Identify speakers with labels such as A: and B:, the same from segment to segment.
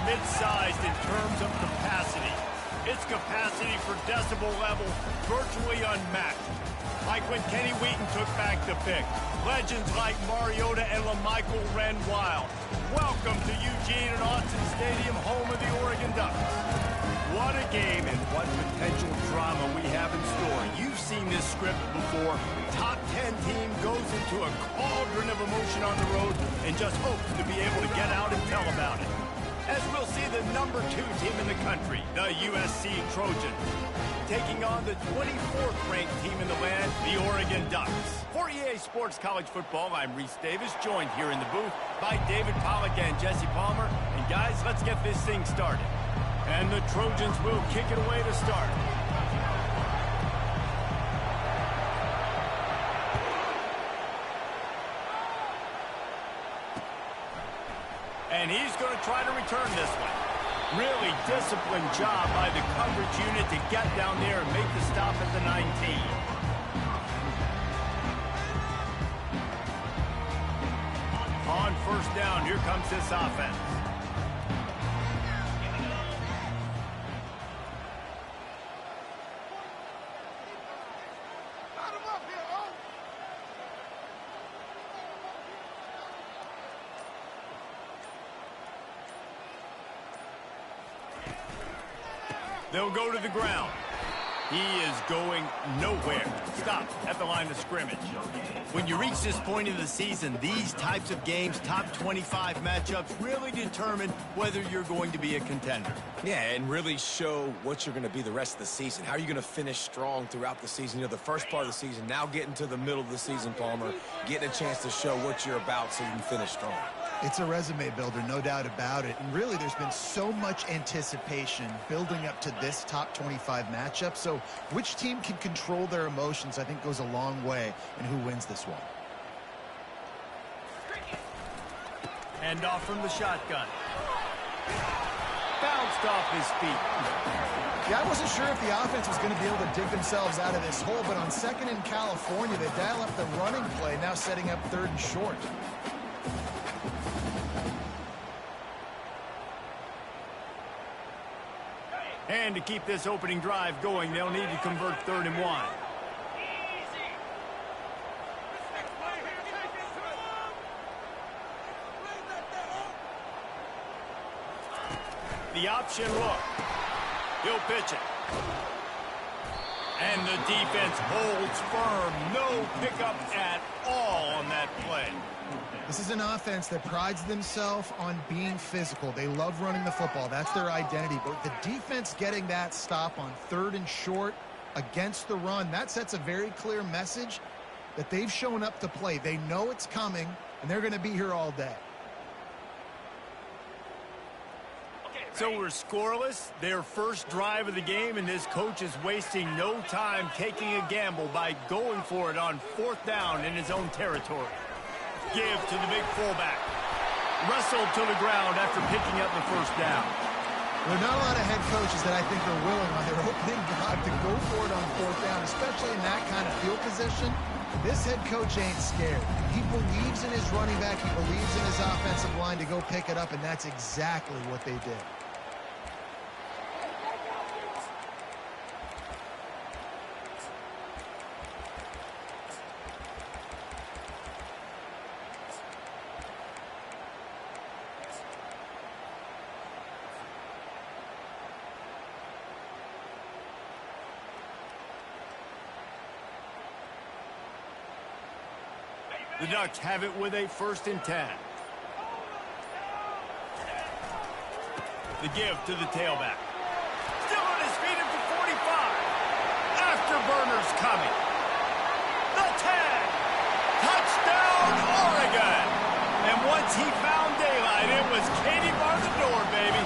A: mid-sized in terms of capacity. Its capacity for decibel level virtually unmatched. Like when Kenny Wheaton took back the pick. Legends like Mariota and LaMichael ran wild. Welcome to Eugene and Autzen Stadium, home of the Oregon Ducks. What a game and what potential drama we have in store. You've seen this script before. Top 10 team goes into a cauldron of emotion on the road and just hopes to be able to get out and tell about it. As we'll see the number 2 team in the country, the USC Trojans, taking on the 24th ranked team in the land, the Oregon Ducks. For EA Sports College Football, I'm Reese Davis, joined here in the booth by David Pollack and Jesse Palmer. And guys, let's get this thing started. And the Trojans will kick it away to start. And he's going to try to return this one. Really disciplined job by the coverage unit to get down there and make the stop at the 19. On first down, here comes this offense. They'll go to the ground. He is going nowhere. Stop at the line of scrimmage. When you reach this point in the season, these types of games, top 25 matchups, really determine whether you're going to be a contender.
B: Yeah, and really show what you're going to be the rest of the season. How are you going to finish strong throughout the season? You know, the first part of the season, now getting to the middle of the season, Palmer, getting a chance to show what you're about so you can finish strong.
C: It's a resume builder, no doubt about it. And really, there's been so much anticipation building up to this top 25 matchup. So which team can control their emotions, I think, goes a long way in who wins this one.
A: Hand off from the shotgun. Bounced off his feet.
C: Yeah, I wasn't sure if the offense was going to be able to dig themselves out of this hole, but on second in California, they dial up the running play, now setting up third and short.
A: And to keep this opening drive going, they'll need to convert 3rd and 1. The option look. He'll pitch it. And the defense holds firm. No pickup at all on that play.
C: This is an offense that prides themselves on being physical. They love running the football. That's their identity. But the defense getting that stop on 3rd and short against the run, that sets a very clear message that they've shown up to play. They know it's coming, and they're going to be here all day.
A: So we're scoreless, their first drive of the game, and this coach is wasting no time taking a gamble by going for it on 4th down in his own territory. Give to the big fullback. Wrestled to the ground after picking up the 1st down.
C: There are not a lot of head coaches that I think are willing on their opening drive to go for it on 4th down, especially in that kind of field position. This head coach ain't scared. He believes in his running back. He believes in his offensive line to go pick it up, and that's exactly what they did.
A: The Ducks have it with a 1st and 10. The give to the tailback. Still on his feet at the 45. Afterburners coming. The 10. Touchdown, Oregon. And once he found daylight, it was Katie bar the door, baby.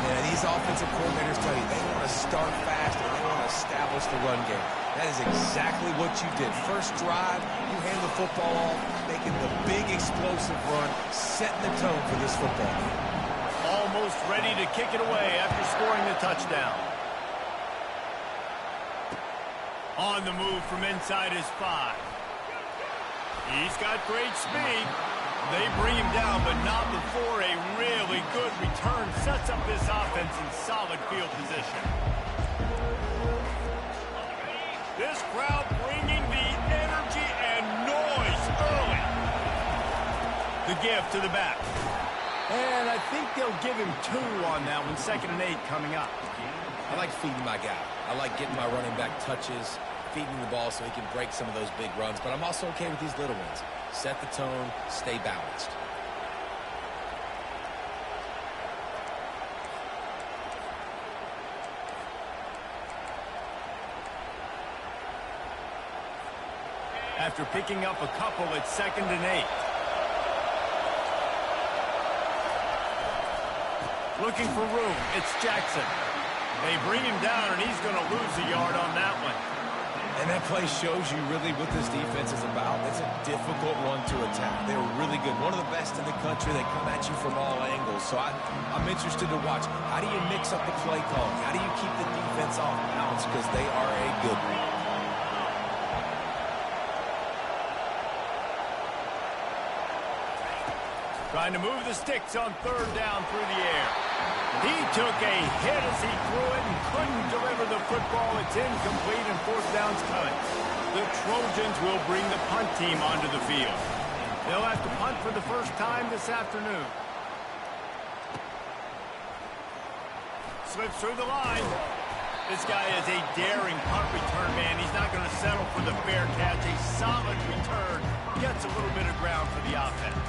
B: Yeah, these offensive coordinators tell you they want to start fast and they want to establish the run game. That is exactly what you did. First drive, you hand the football off, making the big explosive run, setting the tone for this football game.
A: Almost ready to kick it away after scoring the touchdown. On the move from inside his 5. He's got great speed. They bring him down, but not before a really good return sets up this offense in solid field position. This crowd bringing the energy and noise early. The give to the back. And I think they'll give him 2 on that one. 2nd and 8 coming up.
B: I like feeding my guy. I like getting my running back touches, feeding the ball so he can break some of those big runs. But I'm also okay with these little ones. Set the tone, stay balanced.
A: After picking up a couple, it's 2nd and 8. Looking for room, it's Jackson. They bring him down, and he's going to lose a yard on that one.
B: And that play shows you really what this defense is about. It's a difficult one to attack. They're really good. One of the best in the country. They come at you from all angles. So I'm interested to watch. How do you mix up the play calling? How do you keep the defense off balance? Because they are a good one.
A: Trying to move the sticks on 3rd down through the air. He took a hit as he threw it and couldn't deliver the football. It's incomplete and 4th down's coming. The Trojans will bring the punt team onto the field. They'll have to punt for the first time this afternoon. Slips through the line. This guy is a daring punt return man. He's not going to settle for the fair catch. A solid return. Gets a little bit of ground for the offense.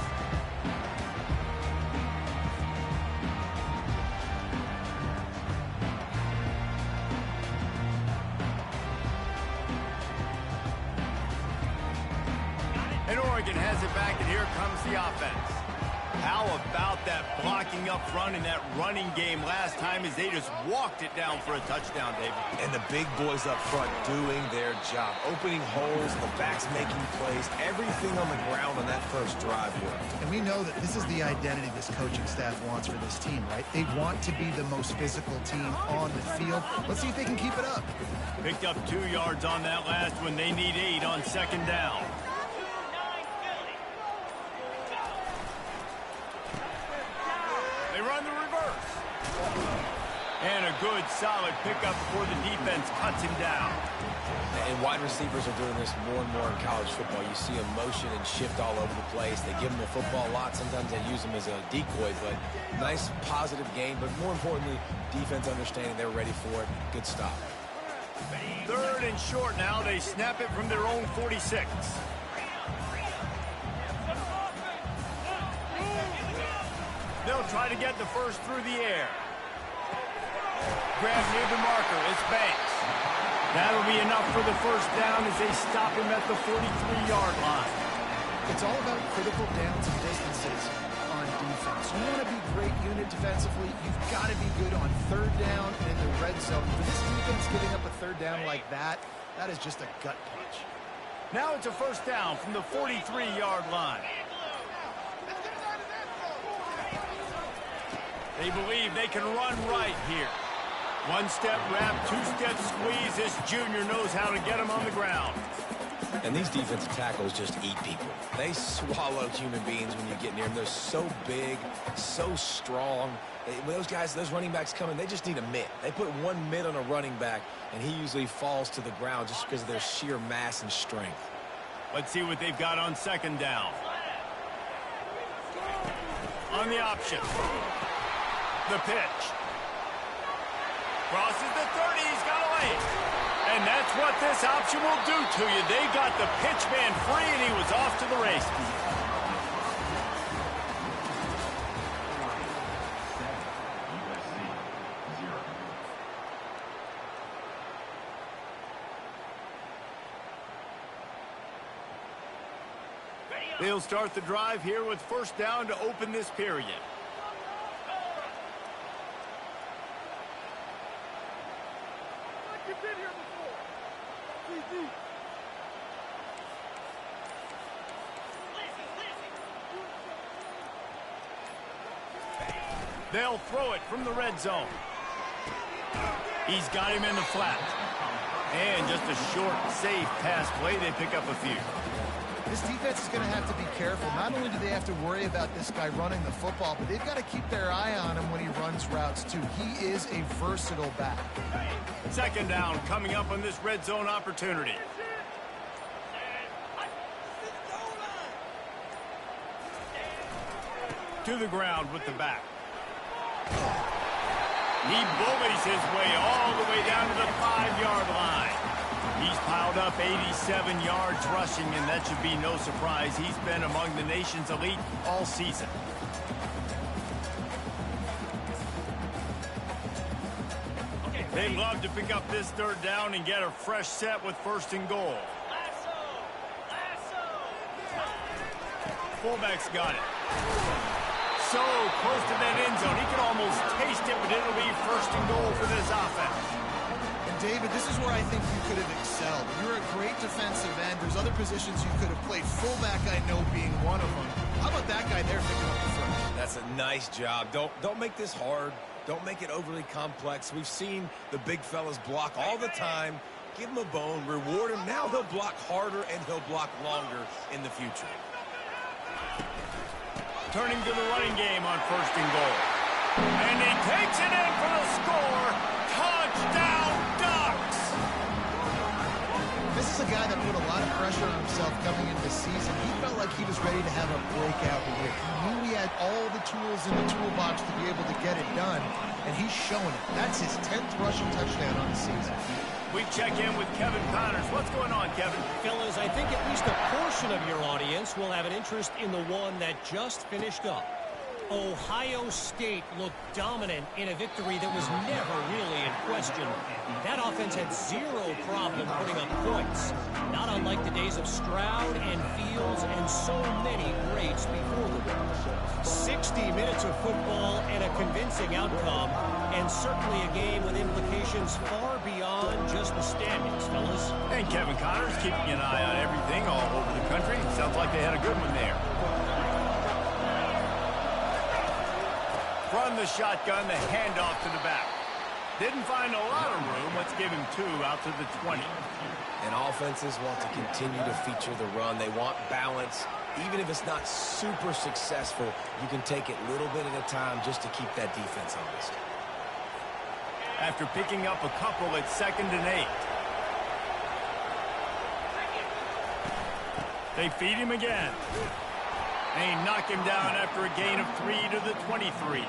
A: And Oregon has it back, and here comes the offense. How about that blocking up front in that running game last time as they just walked it down for a touchdown, David?
B: And the big boys up front doing their job. Opening holes, the backs making plays, everything on the ground on that first drive worked.
C: And we know that this is the identity this coaching staff wants for this team, right? They want to be the most physical team on the field. Let's see if they can keep it up.
A: Picked up 2 yards on that last one. They need 8 on 2nd down. They run the reverse. And a good, solid pickup before the defense cuts him down.
B: And wide receivers are doing this more and more in college football. You see them motion and shift all over the place. They give them the football a lot. Sometimes they use them as a decoy, but nice, positive game. But more importantly, defense understanding they're ready for it. Good stop.
A: 3rd and short now. They snap it from their own 46. They'll try to get the first through the air. Grab near the marker. It's Banks. That'll be enough for the first down as they stop him at the 43-yard line.
C: It's all about critical downs and distances on defense. You want to be great unit defensively, you've got to be good on 3rd down and in the red zone. For this defense giving up a 3rd down like that, that is just a gut punch.
A: Now it's a first down from the 43-yard line. They believe they can run right here. 1-step wrap, 2-step squeeze. This junior knows how to get him on the ground.
B: And these defensive tackles just eat people. They swallow human beings when you get near them. They're so big, so strong. When those guys, those running backs come in, they just need a mitt. They put 1 mitt on a running back, and he usually falls to the ground just because of their sheer mass and strength.
A: Let's see what they've got on 2nd down. On the option. The pitch. Crosses the 30. He's got away. And that's what this option will do to you. They got the pitch man free, and he was off to the races. They'll start the drive here with first down to open this period. They'll throw it from the red zone. He's got him in the flat. And just a short, safe pass play. They pick up a few.
C: This defense is going to have to be careful. Not only do they have to worry about this guy running the football, but they've got to keep their eye on him when he runs routes, too. He is a versatile back.
A: Second down coming up on this red zone opportunity. To the ground with the back. He bullies his way all the way down to the 5-yard line. He's piled up 87 yards rushing, and that should be no surprise. He's been among the nation's elite all season. They love to pick up this third down and get a fresh set with first and goal. Fullback's got it. So close to that end zone. He can almost taste it, but it'll be first and goal for this offense.
C: And David, this is where I think you could have excelled. You're a great defensive end. There's other positions you could have played. Fullback, I know, being one of them. How about that guy there picking up the first?
B: That's a nice job. Don't make this hard. Don't make it overly complex. We've seen the big fellas block all the time. Give him a bone, reward him. Now he'll block harder and he'll block longer in the future.
A: Turning to the running game on first and goal. And he takes it in for the score. Touchdown, Ducks!
C: This is a guy that put a lot of pressure on himself coming into the season. He felt like he was ready to have a breakout year. He knew he had all the tools in the toolbox to be able to get it done, and he's showing it. That's his 10th rushing touchdown on the season.
A: We check in with Kevin Connors. What's going on, Kevin?
D: Fellas, I think at least a portion of your audience will have an interest in the one that just finished up. Ohio State looked dominant in a victory that was never really in question. That offense had zero problem putting up points, not unlike the days of Stroud and Fields and so many greats before them. 60 minutes of football and a convincing outcome, and certainly a game with implications far beyond just the standings, fellas.
A: And Kevin Connors keeping an eye on everything all over the country. Sounds like they had a good one there. From the shotgun, the handoff to the back. Didn't find a lot of room. Let's give him 2 out to the 20.
B: And offenses want to continue to feature the run. They want balance. Even if it's not super successful, you can take it little bit at a time just to keep that defense honest.
A: After picking up a couple at 2nd and 8. They feed him again. And he knocked him down after a gain of 3 to the 23.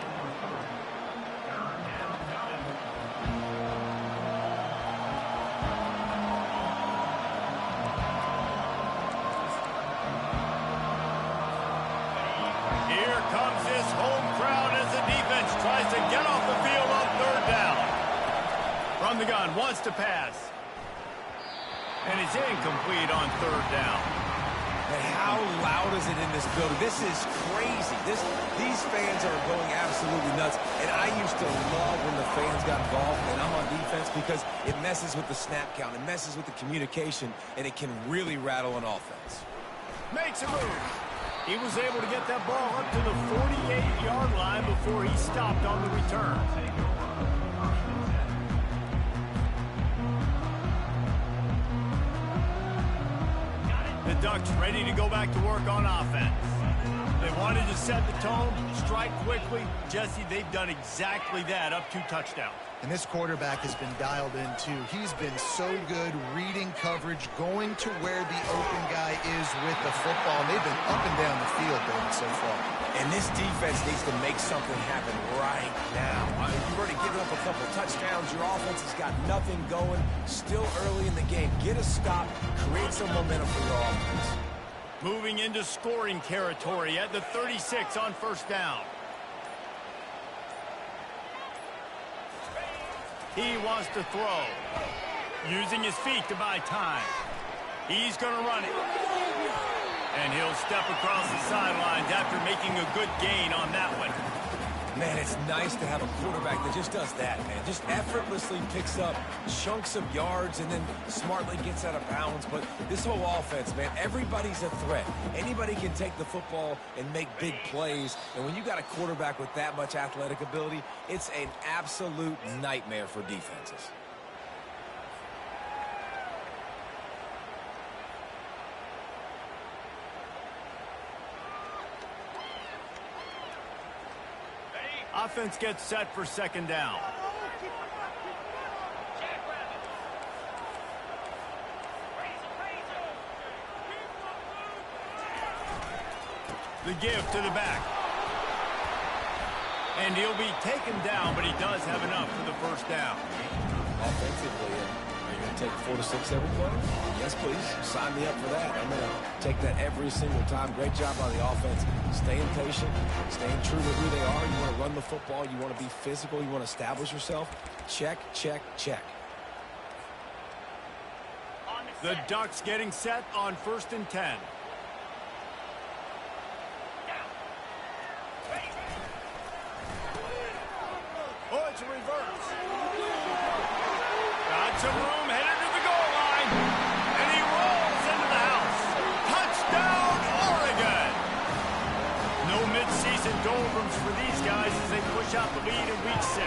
A: Here comes this home crowd as the defense tries to get off the field on 3rd down. From the gun, wants to pass. And it's incomplete on 3rd down.
B: And how loud is it in this building? This is crazy. These fans are going absolutely nuts. And I used to love when the fans got involved and I'm on defense because it messes with the snap count. It messes with the communication, and it can really rattle an offense.
A: Makes a move. He was able to get that ball up to the 48-yard line before he stopped on the return. The Ducks ready to go back to work on offense. They wanted to set the tone, strike quickly. Jesse, they've done exactly that, up 2 touchdowns.
C: And this quarterback has been dialed in, too. He's been so good reading coverage, going to where the open guy is with the football. And they've been up and down the field, David, so far.
B: And this defense needs to make something happen right now. You've already given up a couple touchdowns. Your offense has got nothing going. Still early in the game. Get a stop. Create some momentum for your offense.
A: Moving into scoring territory at the 36 on 1st down. He wants to throw. Using his feet to buy time. He's going to run it. And he'll step across the sidelines after making a good gain on that one.
B: Man, it's nice to have a quarterback that just does that, man. Just effortlessly picks up chunks of yards and then smartly gets out of bounds. But this whole offense, man, everybody's a threat. Anybody can take the football and make big plays. And when you got a quarterback with that much athletic ability, it's an absolute nightmare for defenses.
A: Offense gets set for second down. The give to the back. And he'll be taken down, but he does have enough for the first down.
B: Offensively, are you going to take 4 to 6 every play? Yes, please. Sign me up for that. I'm going to take that every single time. Great job by the offense. Staying patient, staying true to who they are. You want to run the football. You want to be physical. You want to establish yourself. Check, check, check.
A: The Ducks getting set on 1st and 10. Oh, it's a reverse. Got some room, headed to the goal line. And he rolls into the house. Touchdown, Oregon. No midseason doldrums for these guys as they push out the lead in week 6.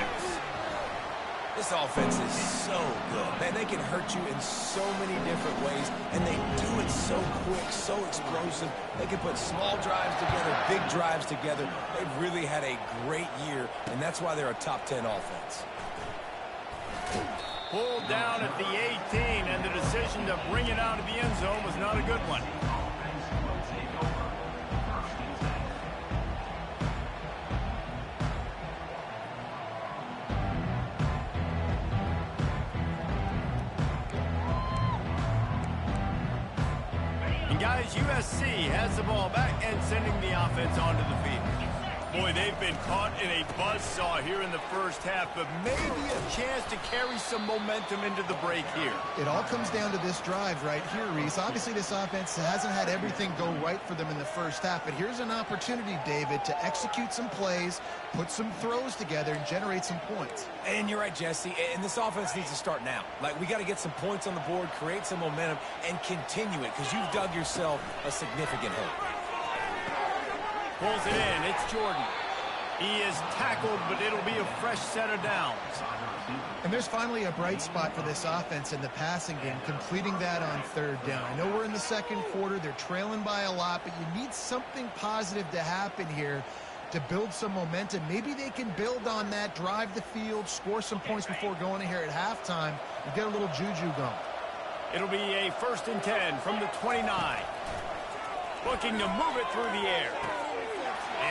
B: This offense is so good. Man, they can hurt you in so many different ways, and they do it so quick, so explosive. They can put small drives together, big drives together. They've really had a great year, and that's why they're a top 10 offense.
A: Pulled down at the 18, and the decision to bring it out of the end zone was not a good one. Guys, USC has the ball back and sending the offense onto the field. Boy, they've been caught in a buzzsaw here in the first half, but maybe a chance to carry some momentum into the break here.
C: It all comes down to this drive right here, Reese. Obviously, this offense hasn't had everything go right for them in the first half, but here's an opportunity, David, to execute some plays, put some throws together, and generate some points.
B: And you're right, Jesse, and this offense needs to start now. Like, we got to get some points on the board, create some momentum, and continue it, because you've dug yourself a significant hole.
A: Pulls it in. It's Jordan. He is tackled, but it'll be a fresh set of downs.
C: And there's finally a bright spot for this offense in the passing game, completing that on 3rd down. I know we're in the second quarter. They're trailing by a lot, but you need something positive to happen here to build some momentum. Maybe they can build on that, drive the field, score some points before going in here at halftime, and get a little juju going.
A: It'll be a 1st and 10 from the 29. Looking to move it through the air.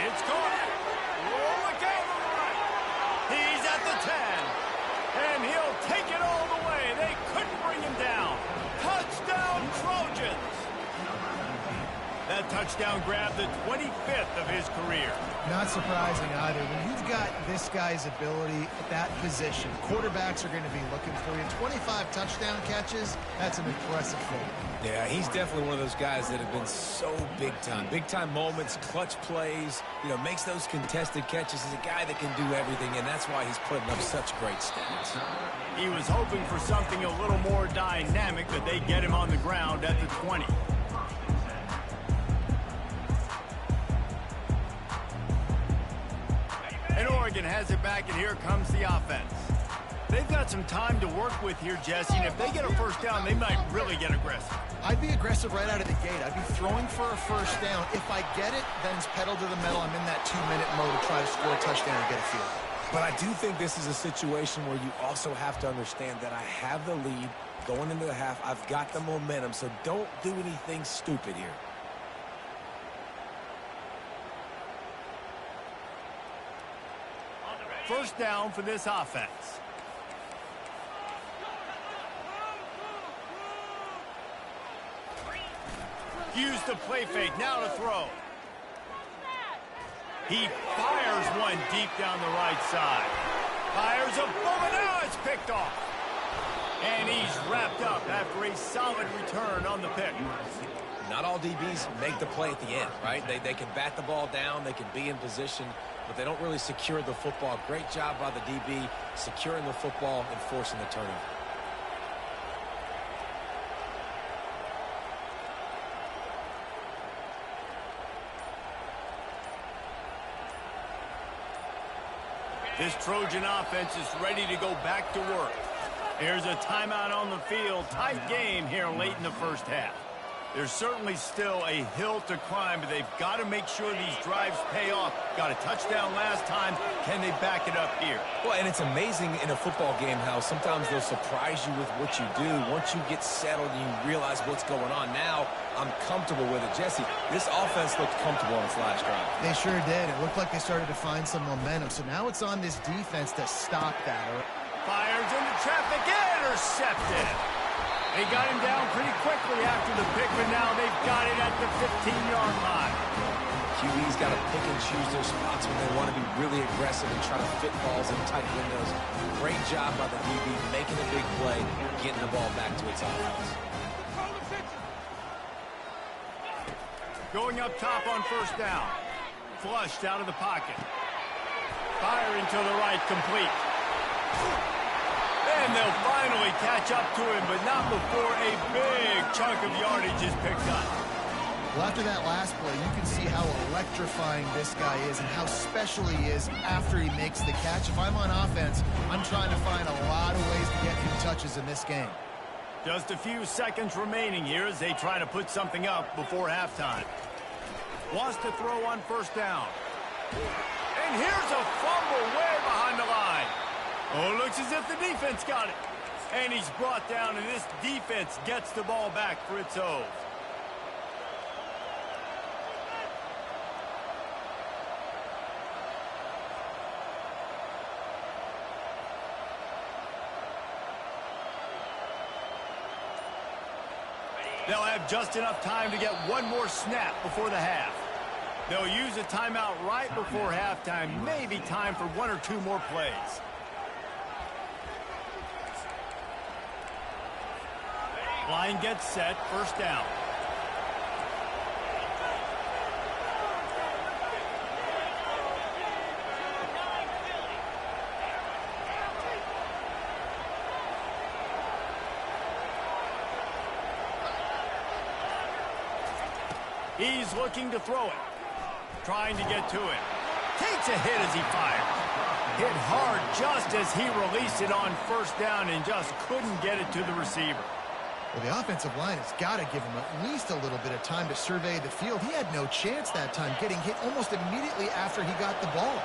A: It's caught. Roll it down the line. He's at the 10. And he'll take it all the way. They couldn't bring him down. Touchdown, Trojans. That touchdown grabbed the 25th of his career.
C: Not surprising either. When you've got this guy's ability at that position, quarterbacks are going to be looking for you. 25 touchdown catches, that's an impressive thing.
B: Yeah, he's definitely one of those guys that have been so big time. Big time moments, clutch plays, makes those contested catches. He's a guy that can do everything, and that's why he's putting up such great stats.
A: He was hoping for something a little more dynamic, but they get him on the ground at the 20. And Oregon has it back, and here comes the offense. They've got some time to work with here, Jesse, and if they get a first down, they might really get aggressive.
C: I'd be aggressive right out of the gate. I'd be throwing for a first down. If I get it, then it's pedal to the metal. I'm in that 2-minute mode to try to score a touchdown and get a field.
B: But I do think this is a situation where you also have to understand that I have the lead going into the half. I've got the momentum, so don't do anything stupid here.
A: First down for this offense. Use the play fake, now to throw. He fires one deep down the right side. Fires a bullet, now it's picked off. And he's wrapped up after a solid return on the pick.
B: Not all DBs make the play at the end, right? They can bat the ball down, they can be in position, but they don't really secure the football. Great job by the DB securing the football and forcing the turnover.
A: This Trojan offense is ready to go back to work. Here's a timeout on the field. Tight game here late in the first half. There's certainly still a hill to climb, but they've got to make sure these drives pay off. Got a touchdown last time. Can they back it up here?
B: Well, and it's amazing in a football game how sometimes they'll surprise you with what you do. Once you get settled and you realize what's going on, now I'm comfortable with it. Jesse, this offense looked comfortable on its last drive.
C: They sure did. It looked like they started to find some momentum. So now it's on this defense to stop that.
A: Fires into traffic, intercepted. They got him down pretty quickly after the pick, but now they've got it at the 15-yard line.
B: QB's got to pick and choose their spots when they want to be really aggressive and try to fit balls in tight windows. Great job by the DB making a big play, getting the ball back to its offense.
A: Going up top on first down. Flushed out of the pocket. Firing to the right, complete. And they'll finally catch up to him, but not before a big chunk of yardage is picked up.
C: Well, after that last play, you can see how electrifying this guy is and how special he is after he makes the catch. If I'm on offense, I'm trying to find a lot of ways to get him touches in this game.
A: Just a few seconds remaining here as they try to put something up before halftime. Wants to throw on first down. And here's a fumble way behind the line. Oh, it looks as if the defense got it. And he's brought down, and this defense gets the ball back for its own. They'll have just enough time to get one more snap before the half. They'll use a timeout right before halftime. Maybe time for one or two more plays. Line gets set, first down. He's looking to throw it. Trying to get to it. Takes a hit as he fires. Hit hard just as he released it on first down and just couldn't get it to the receiver.
C: Well, the offensive line has got to give him at least a little bit of time to survey the field. He had no chance that time, getting hit almost immediately after he got the ball.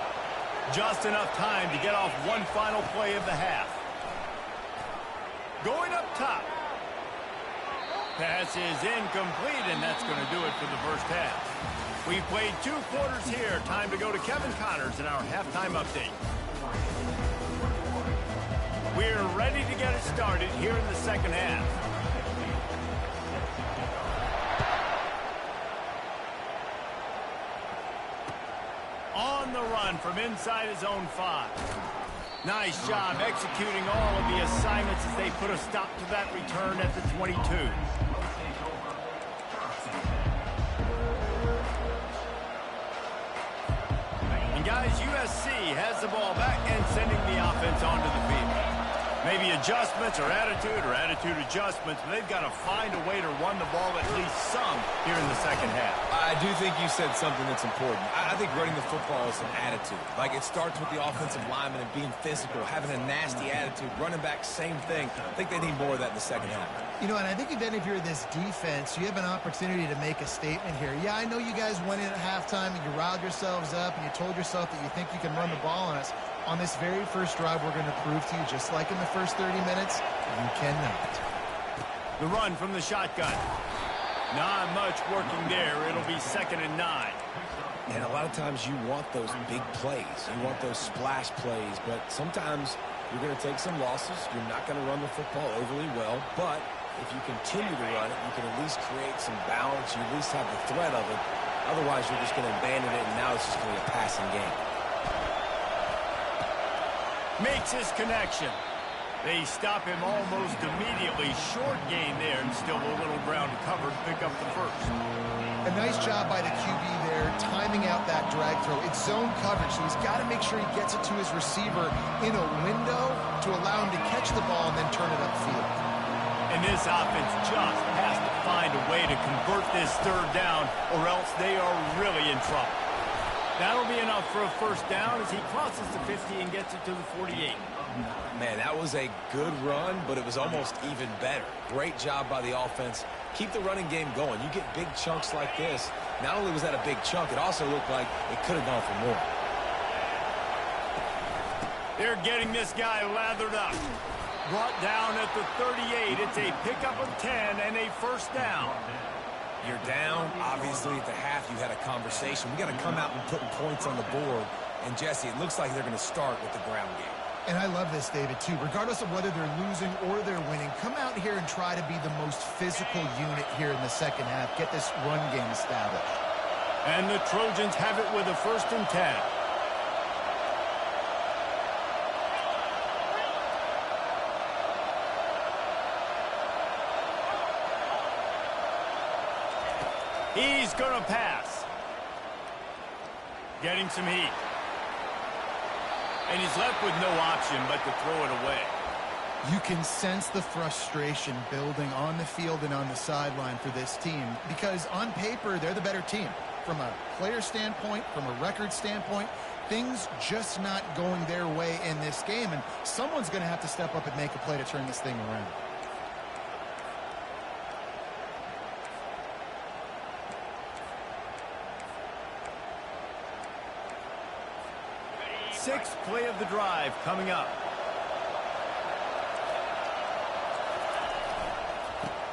A: Just enough time to get off one final play of the half. Going up top. Pass is incomplete, and that's going to do it for the first half. We've played 2 quarters here. Time to go to Kevin Connors in our halftime update. We're ready to get it started here in the second half. On the run from inside his own 5. Nice job executing all of the assignments as they put a stop to that return at the 22. And guys, USC has the ball back and sending the offense onto the field. Maybe adjustments or attitude adjustments, but they've got to find a way to run the ball at least some here in the second half.
B: I do think you said something that's important. I think running the football is an attitude. Like, it starts with the offensive lineman and being physical, having a nasty attitude. Running back, same thing. I think they need more of that in the second half.
C: You know, and I think then if you're this defense, you have an opportunity to make a statement here. Yeah, I know you guys went in at halftime and you riled yourselves up and you told yourself that you think you can run the ball on us. On this very first drive, we're going to prove to you, just like in the first 30 minutes, you cannot.
A: The run from the shotgun. Not much working there. It'll be 2nd and 9.
B: And a lot of times you want those big plays. You want those splash plays. But sometimes you're going to take some losses. You're not going to run the football overly well. But if you continue to run it, you can at least create some balance. You at least have the threat of it. Otherwise, you're just going to abandon it, and now it's just going to be a passing game.
A: Makes his connection. They stop him almost immediately. Short gain there, and still a little ground to cover to pick up the first.
C: A nice job by the QB there, timing out that drag throw. It's zone coverage, so he's got to make sure he gets it to his receiver in a window to allow him to catch the ball and then turn it upfield.
A: And this offense just has to find a way to convert this third down, or else they are really in trouble. That'll be enough for a first down as he crosses the 50 and gets it to the 48.
B: Man, that was a good run, but it was almost even better. Great job by the offense Keep the running game going. You get big chunks like this. Not only was that a big chunk, it also looked like it could have gone for more.
A: They're getting this guy lathered up. Brought down at the 38. It's a pickup of 10 and a first down.
B: You're down. Obviously, at the half, you had a conversation. We got to come out and put points on the board. And, Jesse, it looks like they're going to start with the ground game.
C: And I love this, David, too. Regardless of whether they're losing or they're winning, come out here and try to be the most physical unit here in the second half. Get this run game established.
A: And the Trojans have it with a 1st and 10. He's going to pass. Getting some heat. And he's left with no option but to throw it away.
C: You can sense the frustration building on the field and on the sideline for this team because on paper, they're the better team. From a player standpoint, from a record standpoint, things just not going their way in this game. And someone's going to have to step up and make a play to turn this thing around.
A: Sixth play of the drive coming up.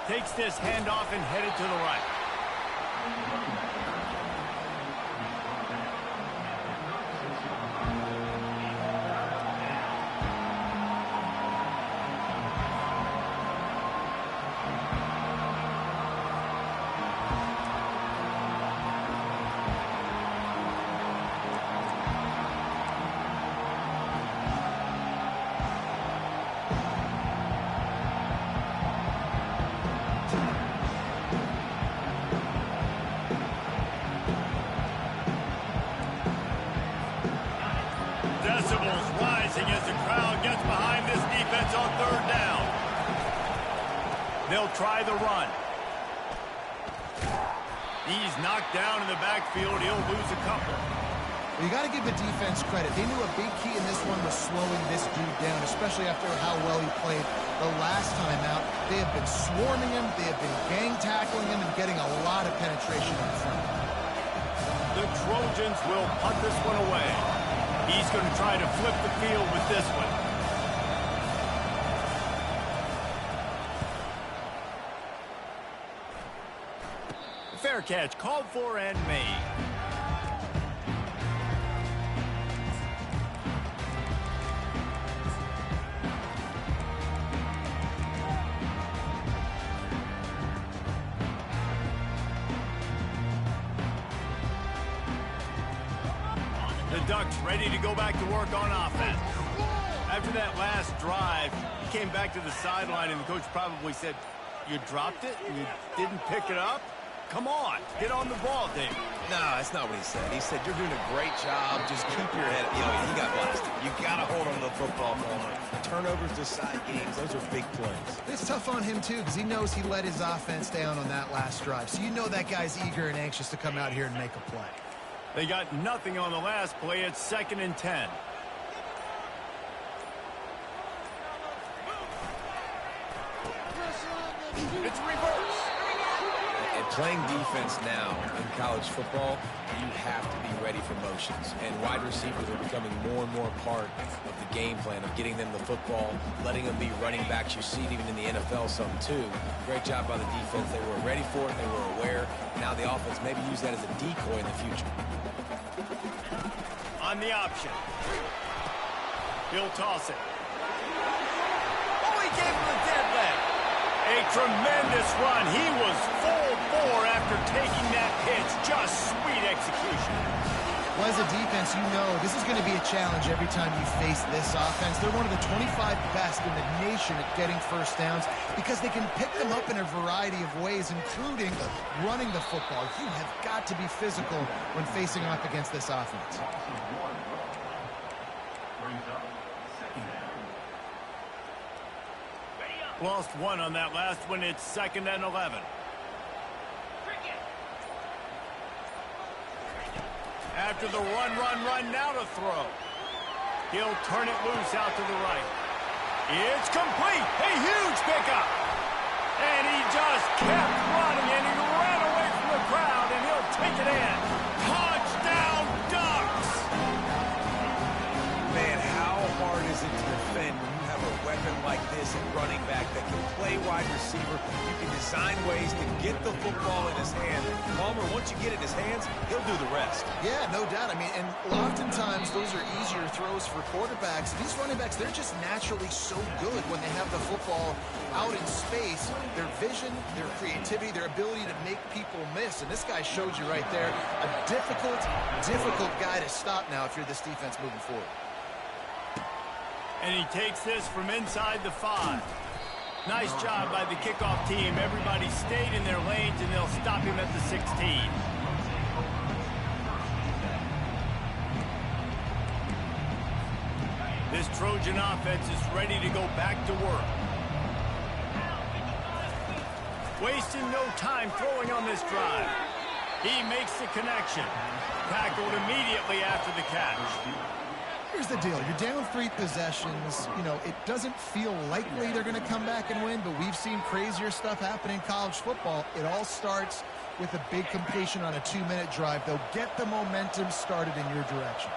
A: Takes this handoff and headed to the right. Decibels rising as the crowd gets behind this defense on 3rd down. They'll try the run. He's knocked down in the backfield. He'll lose a couple.
C: Well, you got to give the defense credit. They knew a big key in this one was slowing this dude down, especially after how well he played the last time out. They have been swarming him. They have been gang tackling him and getting a lot of penetration up front.
A: The Trojans will punt this one away. He's going to try to flip the field with this one. Fair catch called for and made. The Ducks ready to go back to work on offense. After that last drive, he came back to the sideline, and the coach probably said, "You dropped it? You didn't pick it up? Come on, get on the ball, David."
B: No, that's not what he said. He said, you're doing a great job. Just keep your head. You know, he got blasted. You got to hold on to the football moment. Turnovers decide games. Those are big plays.
C: It's tough on him, too, because he knows he let his offense down on that last drive. So you know that guy's eager and anxious to come out here and make a play.
A: They got nothing on the last play. It's 2nd and 10. It's reverse.
B: And playing defense now in college football, you have to be ready for motions. And wide receivers are becoming more and more part of the game plan of getting them the football, letting them be running backs. You see it even in the NFL some too. Great job by the defense. They were ready for it. They were aware. Now the offense maybe use that as a decoy in the future.
A: On the option. He'll toss it. Oh, he gave him a dead leg. A tremendous run. He was full bore after taking that pitch. Just sweet execution.
C: Well, as a defense, you know this is going to be a challenge every time you face this offense. They're one of the 25 best in the nation at getting first downs because they can pick them up in a variety of ways, including running the football. You have got to be physical when facing off against this offense.
A: Lost one on that last one. It's 2nd and 11. After the run, now to throw. He'll turn it loose out to the right. It's complete. A huge pickup. And he just kept
B: decent running back that can play wide receiver. You can design ways to get the football in his hand. Palmer, once you get it in his hands, he'll do the rest.
C: Yeah, no doubt. I mean, and oftentimes those are easier throws for quarterbacks. These running backs, they're just naturally so good when they have the football out in space. Their vision, their creativity, their ability to make people miss. And this guy showed you right there a difficult guy to stop now if you're this defense moving forward.
A: And he takes this from inside the 5. Nice job by the kickoff team. Everybody stayed in their lanes, and they'll stop him at the 16. This Trojan offense is ready to go back to work. Wasting no time throwing on this drive. He makes the connection. Tackled immediately after the catch.
C: Here's the deal. You're down 3 possessions. You know, it doesn't feel likely they're going to come back and win, but we've seen crazier stuff happen in college football. It all starts with a big completion on a 2-minute drive. They'll get the momentum started in your direction.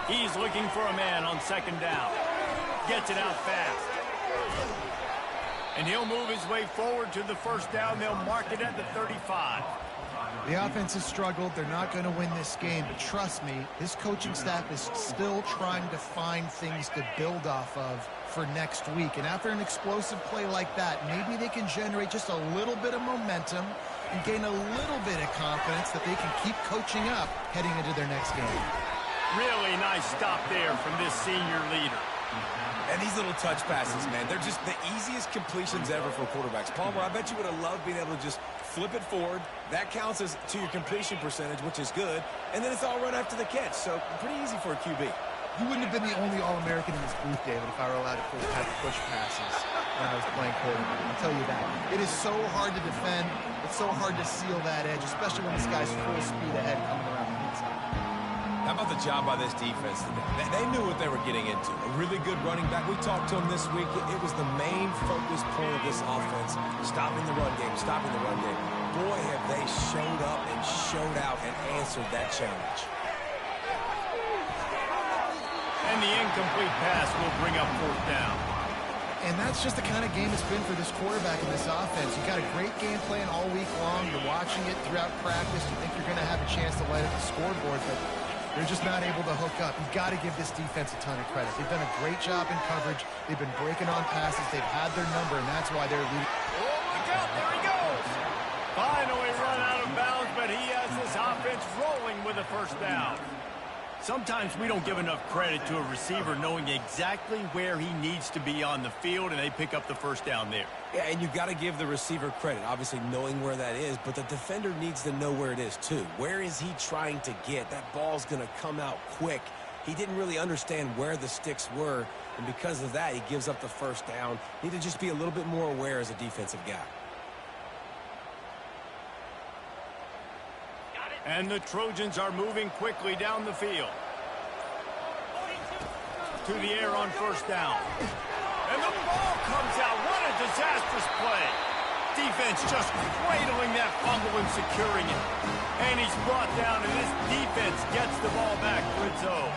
A: He's looking for a man on second down. Gets it out fast. And he'll move his way forward to the first down. They'll mark it at the 35.
C: The offense has struggled. They're not going to win this game, but trust me, this coaching staff is still trying to find things to build off of for next week. And after an explosive play like that, maybe they can generate just a little bit of momentum and gain a little bit of confidence that they can keep coaching up heading into their next game.
A: Really nice stop there from this senior leader.
B: And these little touch passes, man, they're just the easiest completions ever for quarterbacks. Palmer, I bet you would have loved being able to just flip it forward. That counts as to your completion percentage, which is good. And then it's all run after the catch. So pretty easy for a QB.
C: You wouldn't have been the only All-American in this booth, David, if I were allowed to have push passes when I was playing quarterback. I'll tell you that. It is so hard to defend. It's so hard to seal that edge, especially when this guy's full speed ahead coming around the inside.
B: How about the job by this defense today? They knew what they were getting into. A really good running back. We talked to him this week. It was the main focus point of this offense. Stopping the run game, stopping the run game. Boy, have they showed up and showed out and answered that challenge.
A: And the incomplete pass will bring up fourth down.
C: And that's just the kind of game it's been for this quarterback in this offense. You got a great game plan all week long. You're watching it throughout practice. You think you're going to have a chance to light up the scoreboard, but they're just not able to hook up. You've got to give this defense a ton of credit. They've done a great job in coverage. They've been breaking on passes. They've had their number, and that's why they're leading.
A: Oh, look out, there he goes. Finally run out of bounds, but he has this offense rolling with a first down. Sometimes we don't give enough credit to a receiver knowing exactly where he needs to be on the field, and they pick up the first down there.
B: Yeah, and you've got to give the receiver credit, obviously knowing where that is, but the defender needs to know where it is too. Where is he trying to get? That ball's going to come out quick. He didn't really understand where the sticks were, and because of that, he gives up the first down. Need to just be a little bit more aware as a defensive guy.
A: And the Trojans are moving quickly down the field. To the air on first down. And the ball comes out. What a disastrous play. Defense just cradling that fumble and securing it. And he's brought down, and this defense gets the ball back for its own.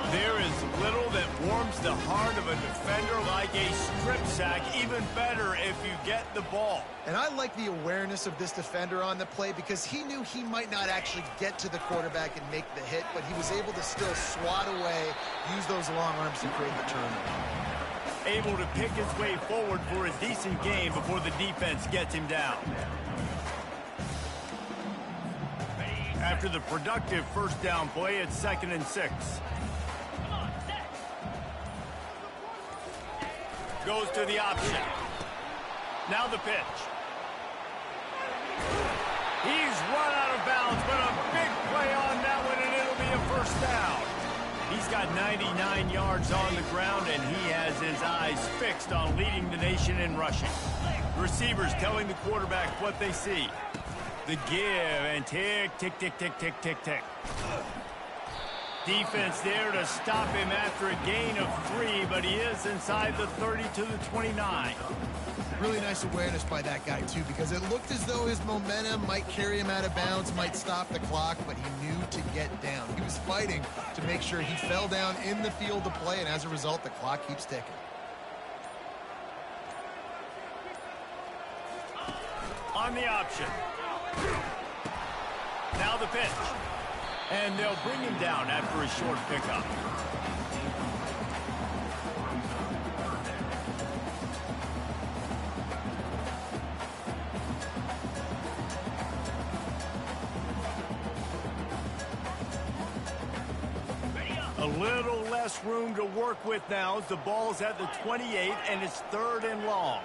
A: There is little that warms the heart of a defender like a strip sack. Even better if you get the ball.
C: And I like the awareness of this defender on the play because he knew he might not actually get to the quarterback and make the hit, but he was able to still swat away, use those long arms to create the turnover.
A: Able to pick his way forward for a decent game before the defense gets him down. After the productive first down play, it's 2nd and 6. Goes to the option. Now the pitch. He's run out of bounds, but a big play on that one, and it'll be a first down. He's got 99 yards on the ground, and he has his eyes fixed on leading the nation in rushing. Receivers telling the quarterback what they see. The give, and tick, tick, tick, tick, tick, tick, tick. Defense there to stop him after a gain of 3, but he is inside the 30 to the 29.
C: Really nice awareness by that guy, too, because it looked as though his momentum might carry him out of bounds, might stop the clock, but he knew to get down. He was fighting to make sure he fell down in the field to play, and as a result, the clock keeps ticking.
A: On the option. Now the pitch. And they'll bring him down after a short pickup. A little less room to work with now as the ball's at the 28 and it's 3rd and long.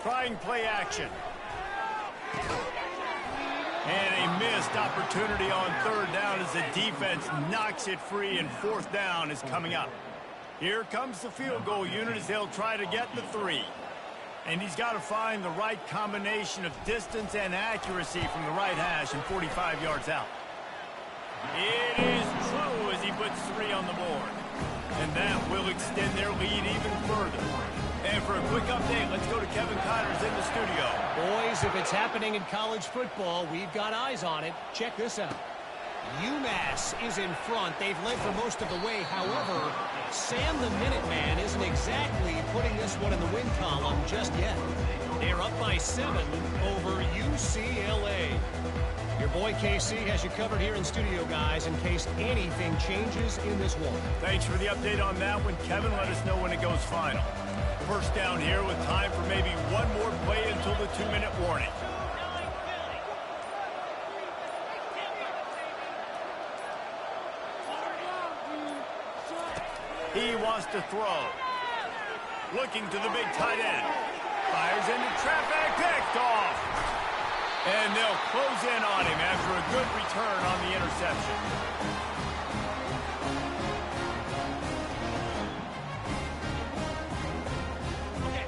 A: Trying play action. And a missed opportunity on 3rd down as the defense knocks it free, and 4th down is coming up. Here comes the field goal unit as they'll try to get the 3. And he's got to find the right combination of distance and accuracy from the right hash and 45 yards out. It is true as he puts 3 on the board. And that will extend their lead even further. And for a quick update, let's go to Kevin Connors in the studio.
D: Boys, if it's happening in college football, we've got eyes on it. Check this out. UMass is in front. They've led for most of the way. However, Sam the Minuteman isn't exactly putting this one in the win column just yet. They're up by 7 over UCLA. Your boy KC has you covered here in studio, guys, in case anything changes in this one.
A: Thanks for the update on that one, Kevin. Let us know when it goes final. First down here with time for maybe one more play until the 2-minute warning. He wants to throw. Looking to the big tight end. Fires into traffic, picked off. And they'll close in on him after a good return on the interception.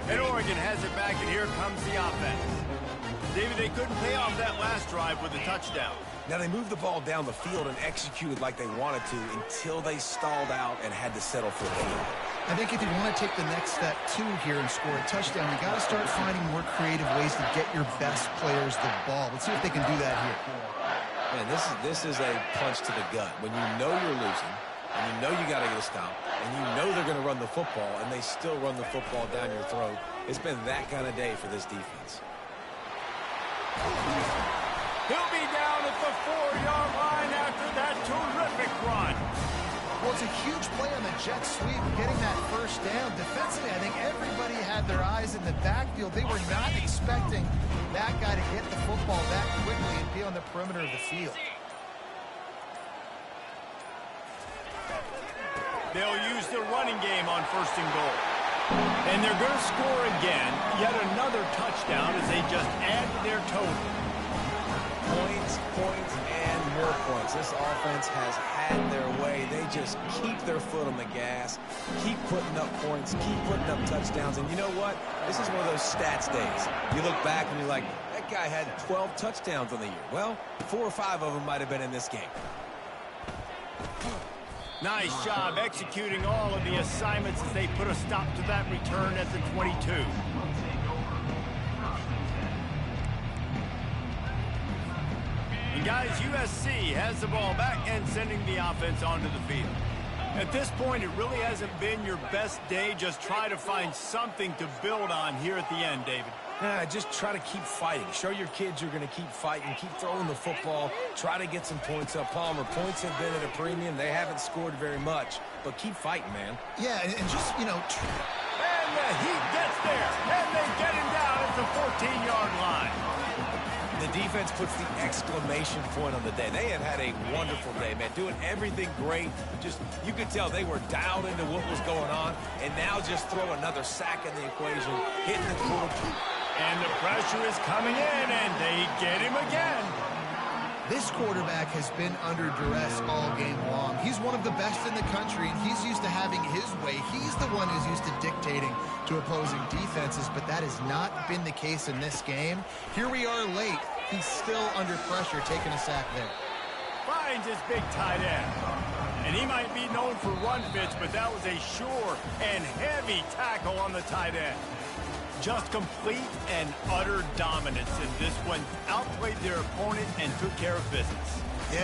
A: And Oregon has it back, and here comes the offense. David, they couldn't pay off that last drive with a touchdown.
B: Now, they moved the ball down the field and executed like they wanted to until they stalled out and had to settle for a field.
C: I think if you want to take the next step, too, here and score a touchdown, you got to start finding more creative ways to get your best players the ball. Let's see if they can do that here.
B: Man, this is a punch to the gut. When you know you're losing, and you know you got to get a stop, and you know they're going to run the football, and they still run the football down your throat. It's been that kind of day for this defense.
A: He'll be down at the 4-yard line after that terrific run.
C: Well, it's a huge play on the jet sweep, getting that first down. Defensively, I think everybody had their eyes in the backfield. They were not expecting that guy to get the football that quickly and be on the perimeter of the field.
A: They'll use the running game on 1st and goal. And they're going to score again, yet another touchdown as they just add to their total.
B: Points, and more points. This offense has had their way. They just keep their foot on the gas, keep putting up points, keep putting up touchdowns. And you know what? This is one of those stats days. You look back and you're like, that guy had 12 touchdowns on the year. Well, 4 or 5 of them might have been in this game.
A: Nice job executing all of the assignments as they put a stop to that return at the 22. And guys, USC has the ball back and sending the offense onto the field. At this point, it really hasn't been your best day. Just try to find something to build on here at the end, David.
B: Just try to keep fighting. Show your kids you're going to keep fighting, keep throwing the football, try to get some points up. Palmer, points have been at a premium. They haven't scored very much, but keep fighting, man.
C: Yeah, and just, you know...
A: And the Heat gets there, and they get him down at the 14-yard line.
B: The defense puts the exclamation point on the day. They have had a wonderful day, man, doing everything great. Just, you could tell they were dialed into what was going on, and now just throw another sack in the equation, hitting the quarterback.
A: And the pressure is coming in, and they get him again.
C: This quarterback has been under duress all game long. He's one of the best in the country, and he's used to having his way. He's the one who's used to dictating to opposing defenses, but that has not been the case in this game. Here we are late. He's still under pressure, taking a sack there.
A: 5 finds his big tight end. And he might be known for run fits, but that was a sure and heavy tackle on the tight end. Just complete and utter dominance in this one. Outplayed their opponent and took care of business.
C: Yeah.